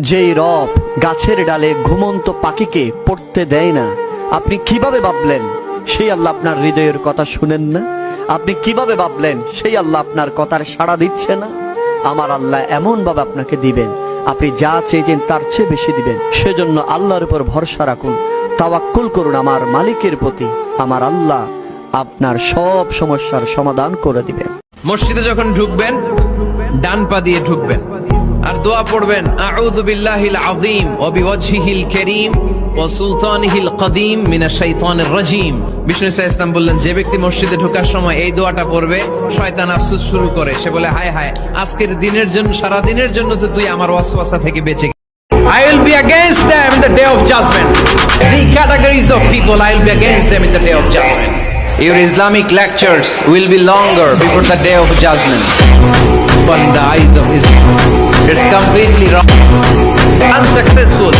যেই রব গাছের ডালে ঘুমন্ত পাখিকে পড়তে দেয় না, আপনি কিভাবে ভাবলেন সেই আল্লাহ আপনার হৃদয়ের কথা শুনেন না? আপনি কিভাবে ভাবলেন সেই আল্লাহ আপনার কথার সাড়া দিচ্ছে না? আমার আল্লাহ এমন ভাবে আপনাকে দিবেন, আপনি যা চেয়েছেন তার চেয়ে বেশি দিবেন। সেজন্য আল্লাহর উপর ভরসা রাখুন, তাওয়াক্কুল করুন আমার মালিকের প্রতি। আমার আল্লাহ আপনার সব সমস্যার সমাধান করে দিবেন। মসজিদে যখন ঢুকবেন ডান পা দিয়ে ঢুকবেন আর দোয়া পড়বেন, আউযু বিল্লাহিল আযীম ওয়া বিওয়াজহিল কারীম ওয়া সুলতানিহিল কদীম মিনাশ শাইতানির রাজীম। বিষ্ণু ইসা ইসলাম বললেন, যে ব্যক্তি মসজিদে ঢোকার সময় এই দোয়াটা পড়বে, শয়তান আফসোস শুরু করে, সে বলে, হায় হায়, আজকের দিনের জন্য, সারা দিনের জন্য তো তুই আমার ওয়াসওয়াসা থেকে বেঁচে গেলি। I will be against them in the day of judgment. Three categories of people I will be against them in the day of judgment. Your Islamic lectures will be longer before the day of judgment. But in the eyes of Islam, it's completely wrong, unsuccessful.